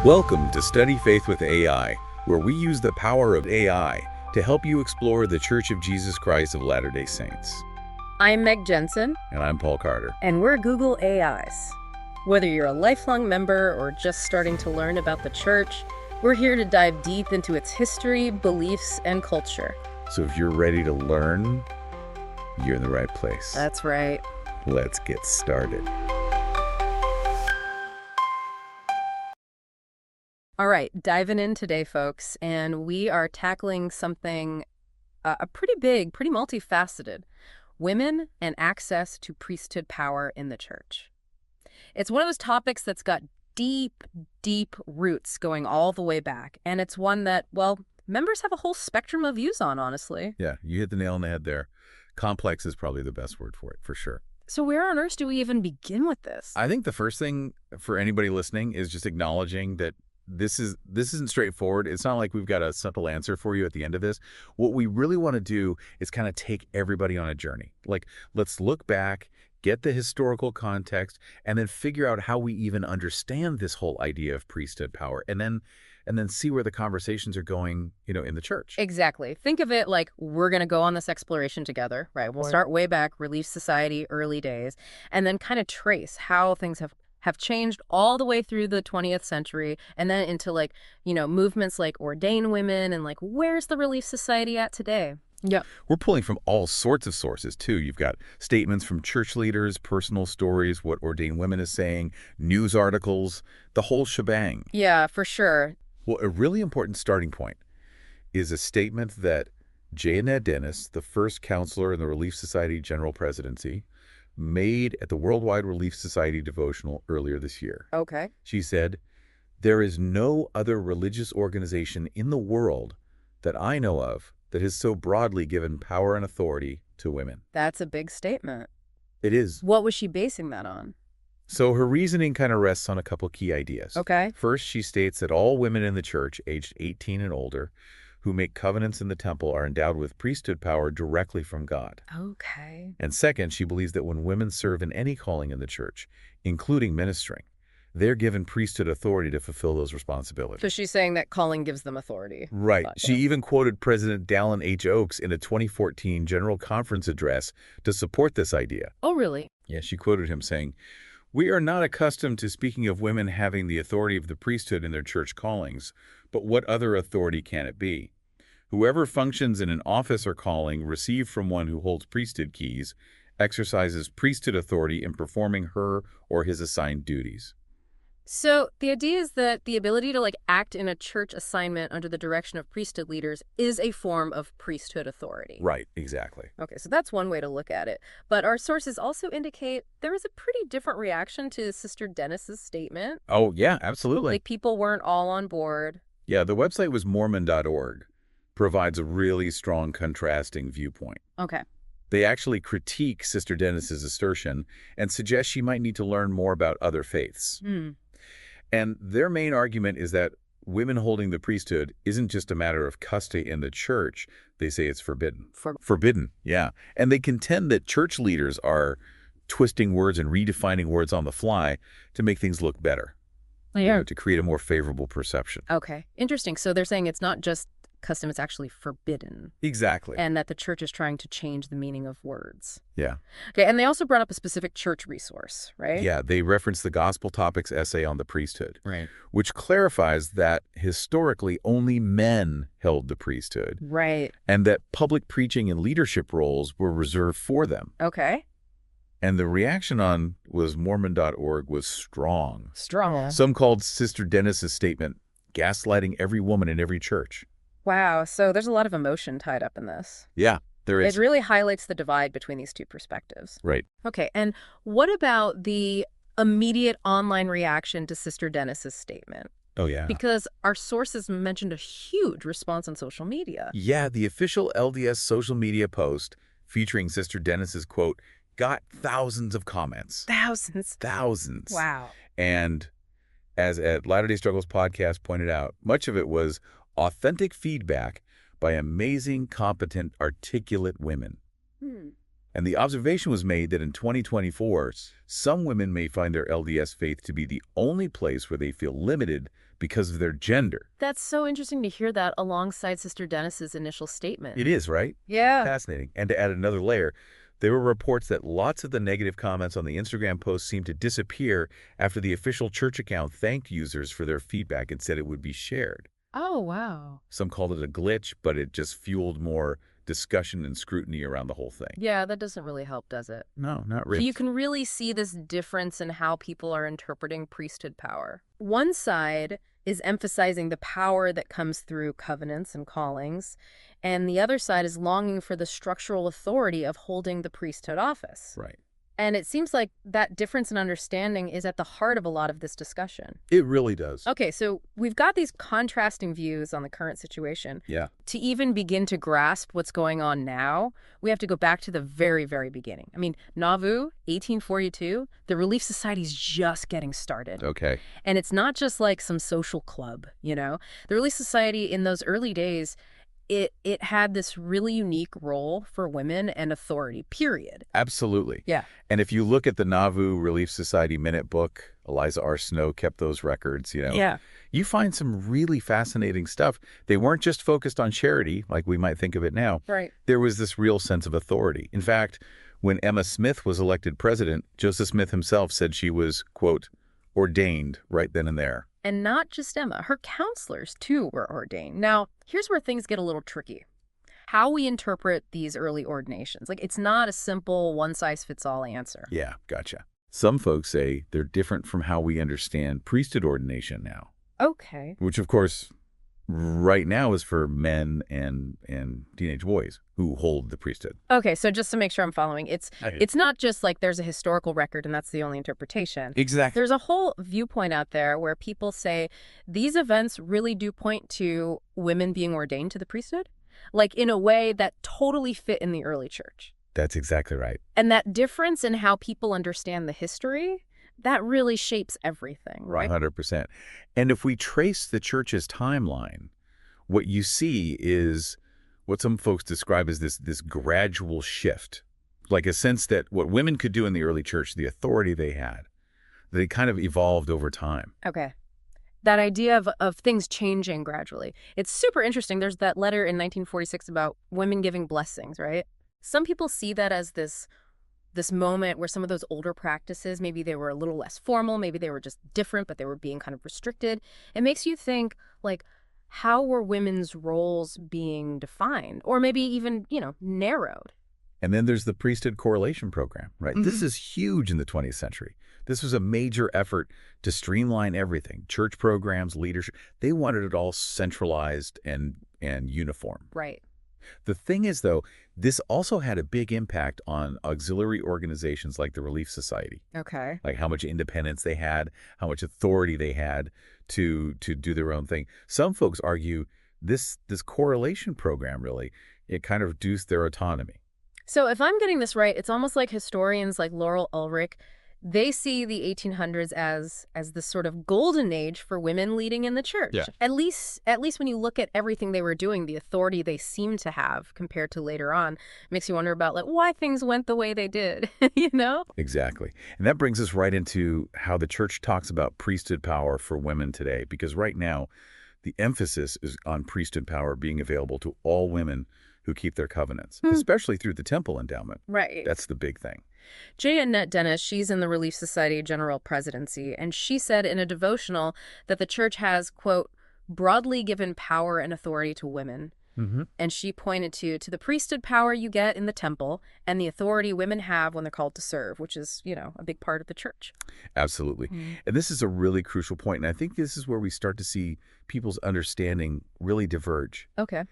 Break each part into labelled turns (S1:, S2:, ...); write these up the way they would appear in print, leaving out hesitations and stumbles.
S1: Welcome to Study Faith with AI, where we use the power of AI to help you explore the Church of Jesus Christ of Latter-day Saints.
S2: I'm Meg Jensen.
S1: And I'm Paul Carter.
S2: And we're Google AIs. Whether you're a lifelong member or just starting to learn about the church, we're here to dive deep into its history, beliefs, and culture.
S1: So if you're ready to learn, you're in the right place.
S2: That's right.
S1: Let's get started.
S2: All right, diving in today, folks, and we are tackling something pretty big, pretty multifaceted: women and access to priesthood power in the church. It's one of those topics that's got deep, deep roots going all the way back, and it's one that, well, members have a whole spectrum of views on, honestly.
S1: Yeah, you hit the nail on the head there. Complex is probably the best word for it, for sure.
S2: So where on earth do we even begin with this?
S1: I think the first thing for anybody listening is just acknowledging that this isn't straightforward. It's not like we've got a simple answer for you at the end of this. What we really want to do is kind of take everybody on a journey. Like, let's look back, get the historical context, and then figure out how we even understand this whole idea of priesthood power, and then see where the conversations are going, in the church.
S2: Exactly. Think of it like we're going to go on this exploration together, right? We'll start way back, Relief Society, early days, and then kind of trace how things have changed all the way through the 20th century, and then into movements like Ordain Women, and where's the Relief Society at today? Yeah.
S1: We're pulling from all sorts of sources, too. You've got statements from church leaders, personal stories, what Ordain Women is saying, news articles, the whole shebang.
S2: Yeah, for sure.
S1: Well, a really important starting point is a statement that Janet Dennis, the first counselor in the Relief Society General Presidency, made at the Worldwide Relief Society devotional earlier this year.
S2: Okay.
S1: She said, "There is no other religious organization in the world that I know of that has so broadly given power and authority to women."
S2: That's a big statement.
S1: It is.
S2: What was she basing that on?
S1: So her reasoning kind of rests on a couple key ideas.
S2: Okay.
S1: First, she states that all women in the church aged 18 and older who make covenants in the temple are endowed with priesthood power directly from God.
S2: Okay.
S1: And second, she believes that when women serve in any calling in the church, including ministering, they're given priesthood authority to fulfill those responsibilities.
S2: So she's saying that calling gives them authority.
S1: Right.
S2: Gotcha.
S1: She even quoted President Dallin H. Oaks in a 2014 General Conference address to support this idea.
S2: Oh, really?
S1: Yeah, she quoted him saying, "We are not accustomed to speaking of women having the authority of the priesthood in their church callings, but what other authority can it be? Whoever functions in an office or calling received from one who holds priesthood keys exercises priesthood authority in performing her or his assigned duties."
S2: So the idea is that the ability to act in a church assignment under the direction of priesthood leaders is a form of priesthood authority.
S1: Right, exactly.
S2: Okay, so that's one way to look at it. But our sources also indicate there is a pretty different reaction to Sister Dennis's statement.
S1: Oh, yeah, absolutely.
S2: People weren't all on board.
S1: Yeah, the website was Mormon.org. Provides a really strong contrasting viewpoint.
S2: Okay.
S1: They actually critique Sister Dennis's assertion and suggest she might need to learn more about other faiths. And their main argument is that women holding the priesthood isn't just a matter of custody in the church. They say it's forbidden. Forbidden, yeah. And they contend that church leaders are twisting words and redefining words on the fly to make things look better. To create a more favorable perception.
S2: Okay. Interesting. So they're saying it's not just custom, it's actually forbidden.
S1: Exactly.
S2: And that the church is trying to change the meaning of words.
S1: Yeah.
S2: Okay, and they also brought up a specific church resource, right?
S1: Yeah, they referenced the Gospel Topics essay on the priesthood,
S2: Right.
S1: which clarifies that historically only men held the priesthood.
S2: Right.
S1: And that public preaching and leadership roles were reserved for them.
S2: Okay.
S1: And the reaction on Mormon.org was strong.
S2: Strong.
S1: Some called Sister Dennis's statement gaslighting every woman in every church.
S2: Wow, so there's a lot of emotion tied up in this.
S1: Yeah, there is.
S2: It really highlights the divide between these two perspectives.
S1: Right.
S2: Okay, and what about the immediate online reaction to Sister Dennis's statement?
S1: Oh, yeah.
S2: Because our sources mentioned a huge response on social media.
S1: Yeah, the official LDS social media post featuring Sister Dennis's quote got thousands of comments. Thousands.
S2: Wow.
S1: And as at Latter-day Struggles podcast pointed out, much of it was authentic feedback by amazing, competent, articulate women. And the observation was made that in 2024, some women may find their LDS faith to be the only place where they feel limited because of their gender.
S2: That's so interesting to hear that alongside Sister Dennis's initial statement.
S1: It is, right?
S2: Yeah.
S1: Fascinating. And to add another layer, there were reports that lots of the negative comments on the Instagram post seemed to disappear after the official church account thanked users for their feedback and said it would be shared.
S2: Oh, wow.
S1: Some called it a glitch, but it just fueled more discussion and scrutiny around the whole thing.
S2: Yeah, that doesn't really help, does it?
S1: No, not
S2: So
S1: really.
S2: you can really see this difference in how people are interpreting priesthood power. One side is emphasizing the power that comes through covenants and callings, and the other side is longing for the structural authority of holding the priesthood office.
S1: Right.
S2: And it seems like that difference in understanding is at the heart of a lot of this discussion.
S1: It really does.
S2: Okay, so we've got these contrasting views on the current situation.
S1: Yeah.
S2: To even begin to grasp what's going on now, we have to go back to the very, very beginning. I mean, Nauvoo, 1842, the Relief Society's just getting started.
S1: Okay.
S2: And it's not just like some social club, you know? The Relief Society in those early days, it had this really unique role for women and authority, period.
S1: Absolutely.
S2: Yeah.
S1: And if you look at the Nauvoo Relief Society Minute Book, Eliza R. Snow kept those records,
S2: Yeah.
S1: You find some really fascinating stuff. They weren't just focused on charity, like we might think of it now.
S2: Right.
S1: There was this real sense of authority. In fact, when Emma Smith was elected president, Joseph Smith himself said she was, quote, ordained right then and there.
S2: And not just Emma, her counselors, too, were ordained. Now, here's where things get a little tricky. How we interpret these early ordinations. Like, it's not a simple one-size-fits-all answer.
S1: Yeah, gotcha. Some folks say they're different from how we understand priesthood ordination now.
S2: Okay.
S1: Which, of course, right now is for men and teenage boys who hold the priesthood.
S2: Okay, so just to make sure I'm following, it's not just like there's a historical record and that's the only interpretation.
S1: Exactly.
S2: There's a whole viewpoint out there where people say these events really do point to women being ordained to the priesthood, like in a way that totally fit in the early church.
S1: That's exactly right.
S2: And that difference in how people understand the history, that really shapes everything, right?
S1: 100%. And if we trace the church's timeline, what you see is what some folks describe as this gradual shift, like a sense that what women could do in the early church, the authority they had, they kind of evolved over time.
S2: Okay. That idea of things changing gradually. It's super interesting. There's that letter in 1946 about women giving blessings, right? Some people see that as this moment where some of those older practices, maybe they were a little less formal, maybe they were just different, but they were being kind of restricted. It makes you think, like, how were women's roles being defined? Or maybe even, narrowed?
S1: And then there's the priesthood correlation program, right? This is huge in the 20th century. This was a major effort to streamline everything. Church programs, leadership, they wanted it all centralized and uniform.
S2: Right.
S1: The thing is, though, this also had a big impact on auxiliary organizations like the Relief Society.
S2: Okay.
S1: Like how much independence they had, how much authority they had to do their own thing. Some folks argue this correlation program really, it kind of reduced their autonomy.
S2: So if I'm getting this right, it's almost like historians like Laurel Ulrich, they see the 1800s as this sort of golden age for women leading in the church.
S1: Yeah.
S2: At least when you look at everything they were doing, the authority they seemed to have compared to later on, makes you wonder about like why things went the way they did,
S1: Exactly. And that brings us right into how the church talks about priesthood power for women today, because right now the emphasis is on priesthood power being available to all women who keep their covenants, especially through the temple endowment.
S2: Right.
S1: That's the big thing.
S2: J. Annette Dennis, she's in the Relief Society General Presidency, and she said in a devotional that the church has, quote, broadly given power and authority to women. And she pointed to the priesthood power you get in the temple and the authority women have when they're called to serve, which is, a big part of the church.
S1: Absolutely. And this is a really crucial point, and I think this is where we start to see people's understanding really diverge.
S2: Okay.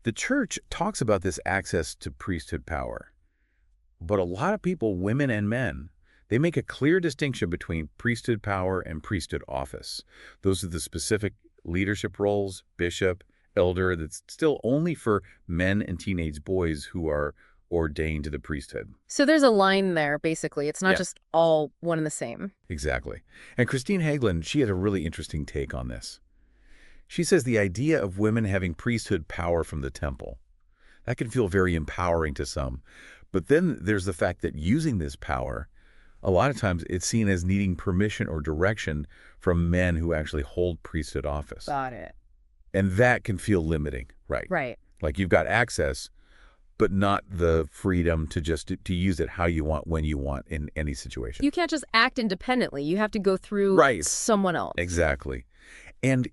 S1: The church talks about this access to priesthood power, but a lot of people, women and men, they make a clear distinction between priesthood power and priesthood office. Those are the specific leadership roles, bishop, elder, that's still only for men and teenage boys who are ordained to the priesthood.
S2: So there's a line there, basically. It's not just all one and the same.
S1: Exactly. And Christine Hagelin, she had a really interesting take on this. She says the idea of women having priesthood power from the temple, That can feel very empowering to some. But then there's the fact that using this power, a lot of times it's seen as needing permission or direction from men who actually hold priesthood office.
S2: Got it.
S1: And that can feel limiting, right?
S2: Right.
S1: Like you've got access, but not the freedom to just to use it how you want, when you want, in any situation.
S2: You can't just act independently. You have to go through someone else.
S1: Exactly. And,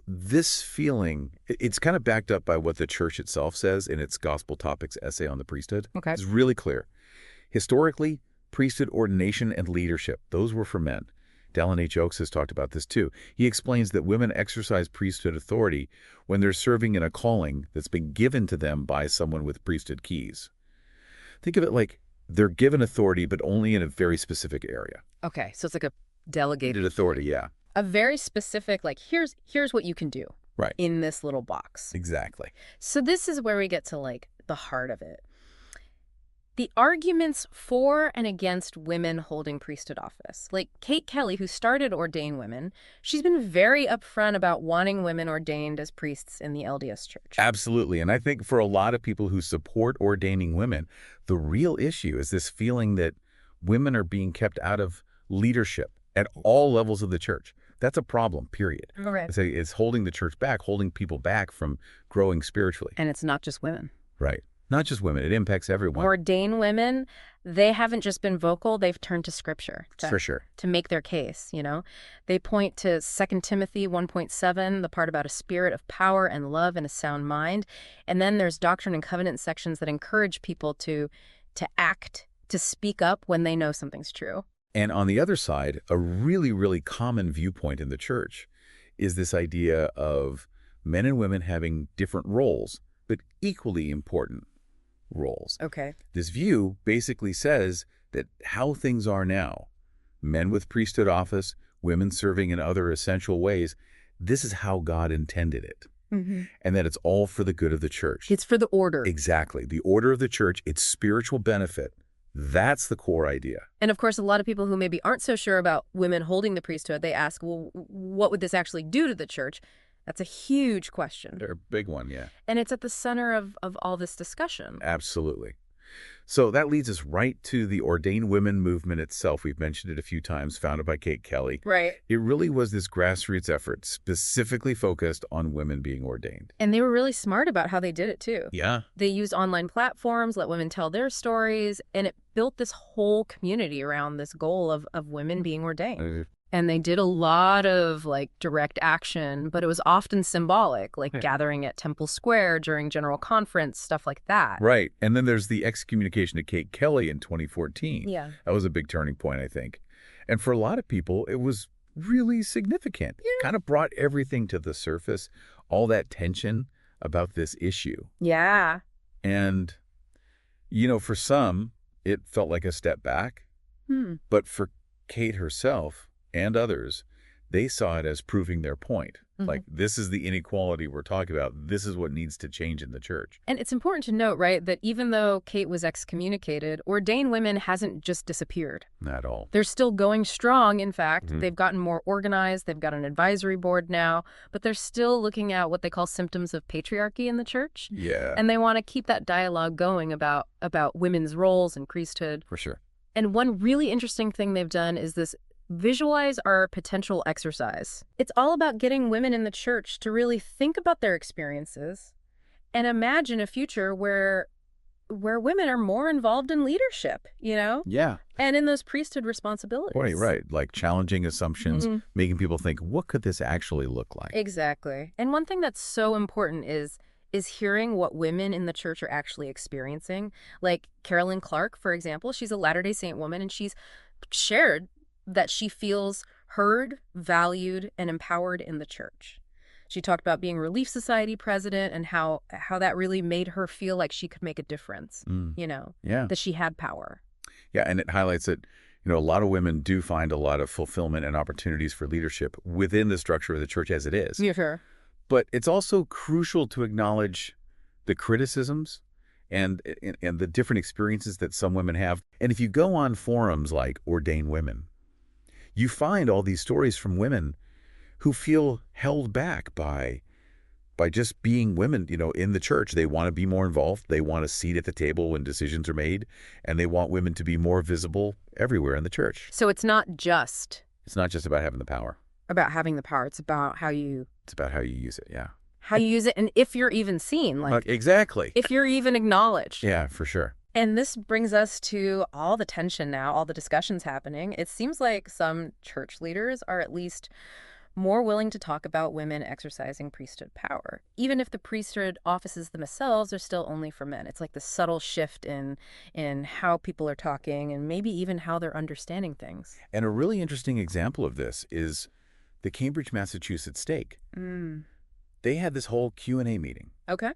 S1: this feeling, it's kind of backed up by what the church itself says in its Gospel Topics essay on the priesthood.
S2: Okay.
S1: It's really clear. Historically, priesthood ordination and leadership, those were for men. Dallin H. Oakes has talked about this too. He explains that women exercise priesthood authority when they're serving in a calling that's been given to them by someone with priesthood keys. Think of it like they're given authority, but only in a very specific area.
S2: Okay, so it's like a delegated
S1: authority, yeah.
S2: A very specific, like, here's what you can do in this little box.
S1: Exactly.
S2: So this is where we get to, like, the heart of it. The arguments for and against women holding priesthood office. Like Kate Kelly, who started Ordain Women, she's been very upfront about wanting women ordained as priests in the LDS Church.
S1: Absolutely. And I think for a lot of people who support ordaining women, the real issue is this feeling that women are being kept out of leadership at all levels of the church. That's a problem, period.
S2: Right.
S1: It's holding the church back, holding people back from growing spiritually.
S2: And it's not just women.
S1: Right. Not just women. It impacts everyone.
S2: Ordain women, they haven't just been vocal. They've turned to Scripture
S1: for sure
S2: to make their case, They point to 2 Timothy 1.7, the part about a spirit of power and love and a sound mind. And then there's Doctrine and Covenant sections that encourage people to act, to speak up when they know something's true.
S1: And on the other side, a really, really common viewpoint in the church is this idea of men and women having different roles, but equally important roles.
S2: Okay.
S1: This view basically says that how things are now, men with priesthood office, women serving in other essential ways, this is how God intended it.
S2: Mm-hmm.
S1: And that it's all for the good of the church.
S2: It's for the order.
S1: Exactly. The order of the church, its spiritual benefit. That's the core idea.
S2: And of course, a lot of people who maybe aren't so sure about women holding the priesthood, they ask, well, what would this actually do to the church? That's a huge question.
S1: They're a big one, yeah.
S2: And it's at the center of all this discussion.
S1: Absolutely. So that leads us right to the Ordain Women movement itself. We've mentioned it a few times, founded by Kate Kelly.
S2: Right.
S1: It really was this grassroots effort specifically focused on women being ordained.
S2: And they were really smart about how they did it, too.
S1: Yeah.
S2: They used online platforms, let women tell their stories, and it built this whole community around this goal of women being ordained. And they did a lot of, like, direct action, but it was often symbolic, like gathering at Temple Square during General Conference, stuff like that.
S1: Right. And then there's the excommunication of Kate Kelly in 2014.
S2: Yeah.
S1: That was a big turning point, I think. And for a lot of people, it was really significant.
S2: Yeah.
S1: It kind of brought everything to the surface, all that tension about this issue.
S2: Yeah.
S1: And, for some, it felt like a step back. But for Kate herself and others, they saw it as proving their point. Mm-hmm. Like, this is the inequality we're talking about. This is what needs to change in the church.
S2: And it's important to note, right, that even though Kate was excommunicated, Ordain Women hasn't just disappeared.
S1: Not at all.
S2: They're still going strong, in fact. Mm-hmm. They've gotten more organized. They've got an advisory board now. But they're still looking at what they call symptoms of patriarchy in the church.
S1: Yeah.
S2: And they want to keep that dialogue going about women's roles and priesthood.
S1: For sure.
S2: And one really interesting thing they've done is this visualize our potential exercise. It's all about getting women in the church to really think about their experiences and imagine a future where women are more involved in leadership,
S1: Yeah.
S2: And in those priesthood responsibilities.
S1: Right. Like challenging assumptions, making people think, what could this actually look like?
S2: Exactly. And one thing that's so important is hearing what women in the church are actually experiencing. Like Carolyn Clark, for example, she's a Latter-day Saint woman, and she's shared that she feels heard, valued, and empowered in the church. She talked about being Relief Society president and how that really made her feel like she could make a difference, that she had power.
S1: Yeah, and it highlights that, a lot of women do find a lot of fulfillment and opportunities for leadership within the structure of the church as it is.
S2: Yeah, sure.
S1: But it's also crucial to acknowledge the criticisms and the different experiences that some women have. And if you go on forums like Ordain Women, you find all these stories from women who feel held back by by just being women, in the church. They want to be more involved. They want a seat at the table when decisions are made, and they want women to be more visible everywhere in the church.
S2: So it's not just
S1: It's not just about having the power.
S2: about having the power. It's about how you
S1: It's about how you use it, yeah.
S2: use it, and if you're even seen, like
S1: Exactly.
S2: if you're even acknowledged.
S1: Yeah, for sure.
S2: And this brings us to all the tension now, all the discussions happening. It seems like some church leaders are at least more willing to talk about women exercising priesthood power, even if the priesthood offices themselves are still only for men. It's like the subtle shift in how people are talking and maybe even how they're understanding things.
S1: And a really interesting example of this is the Cambridge, Massachusetts stake. They had this whole Q&A meeting,
S2: Okay.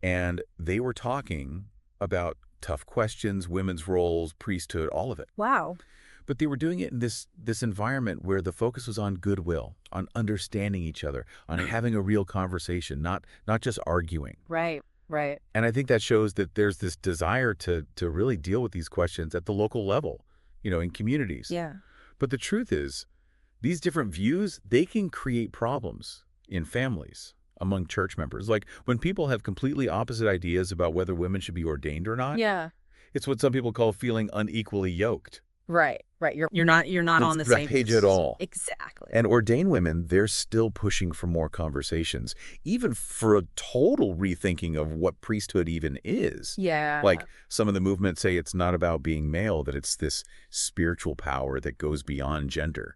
S1: and they were talking about tough questions, women's roles, priesthood, all of it.
S2: Wow.
S1: But they were doing it in this environment where the focus was on goodwill, on understanding each other, on having a real conversation, not just arguing.
S2: Right. Right.
S1: And I think that shows that there's this desire to really deal with these questions at the local level, in communities.
S2: Yeah.
S1: But the truth is, these different views, they can create problems in families, among church members. Like when people have completely opposite ideas about whether women should be ordained or not,
S2: Yeah.
S1: it's what some people call feeling unequally yoked.
S2: Right. Right. You're not on the same
S1: page at all.
S2: Exactly.
S1: And Ordain Women, they're still pushing for more conversations, even for a total rethinking of what priesthood even is.
S2: Yeah.
S1: Like some of the movements say it's not about being male, that it's this spiritual power that goes beyond gender.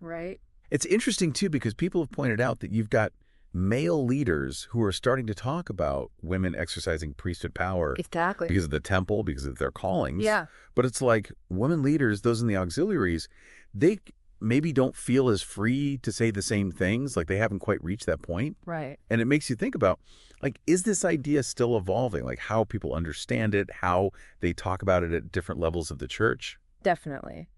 S2: Right.
S1: It's interesting, too, because people have pointed out that you've got male leaders who are starting to talk about women exercising priesthood power
S2: Exactly.
S1: because of the temple, because of their callings.
S2: Yeah.
S1: But it's like women leaders, those in the auxiliaries, they maybe don't feel as free to say the same things, like they haven't quite reached that point.
S2: Right.
S1: And it makes you think about, like, is this idea still evolving? Like how people understand it, how they talk about it at different levels of the church?
S2: Definitely.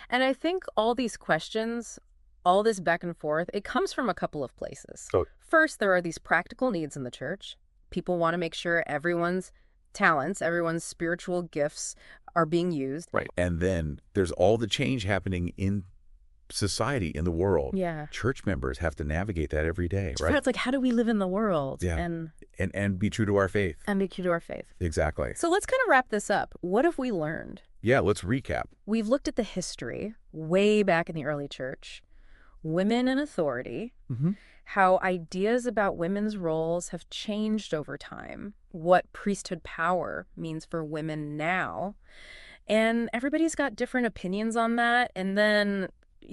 S2: And I think all these questions, all this back and forth, it comes from a couple of places.
S1: Oh.
S2: First, there are these practical needs in the church. People want to make sure everyone's talents, everyone's spiritual gifts are being used.
S1: Right. And then there's all the change happening in society, in the world.
S2: Yeah.
S1: Church members have to navigate that every day, right?
S2: It's like, how do we live in the world?
S1: Yeah. And be true to our faith.
S2: And be true to our faith.
S1: Exactly.
S2: So let's kind of wrap this up. What have we learned?
S1: Yeah, let's recap.
S2: We've looked at the history way back in the early church, women in authority, how ideas about women's roles have changed over time, what priesthood power means for women now. And everybody's got different opinions on that. And then,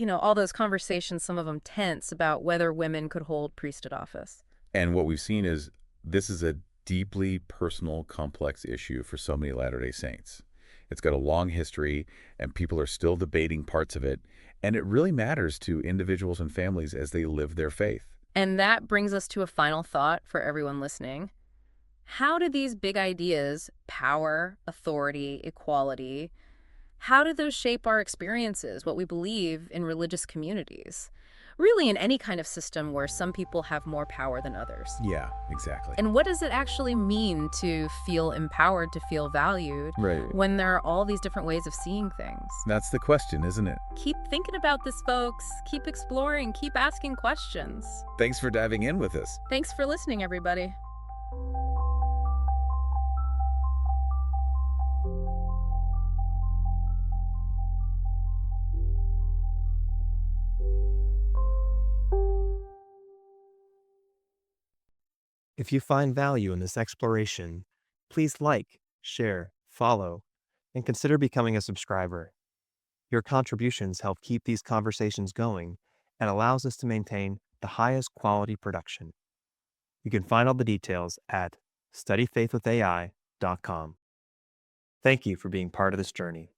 S2: all those conversations, some of them tense, about whether women could hold priesthood office.
S1: And what we've seen is this is a deeply personal, complex issue for so many Latter-day Saints. It's got a long history, and people are still debating parts of it. And it really matters to individuals and families as they live their faith.
S2: And that brings us to a final thought for everyone listening. How do these big ideas, power, authority, equality, how do those shape our experiences, what we believe in religious communities? Really in any kind of system where some people have more power than others.
S1: Yeah, exactly.
S2: And what does it actually mean to feel empowered, to feel valued, when there are all these different ways of seeing things?
S1: That's the question, isn't it?
S2: Keep thinking about this, folks. Keep exploring. Keep asking questions.
S1: Thanks for diving in with us.
S2: Thanks for listening, everybody.
S3: If you find value in this exploration, please like, share, follow, and consider becoming a subscriber. Your contributions help keep these conversations going and allows us to maintain the highest quality production. You can find all the details at studyfaithwithai.com. Thank you for being part of this journey.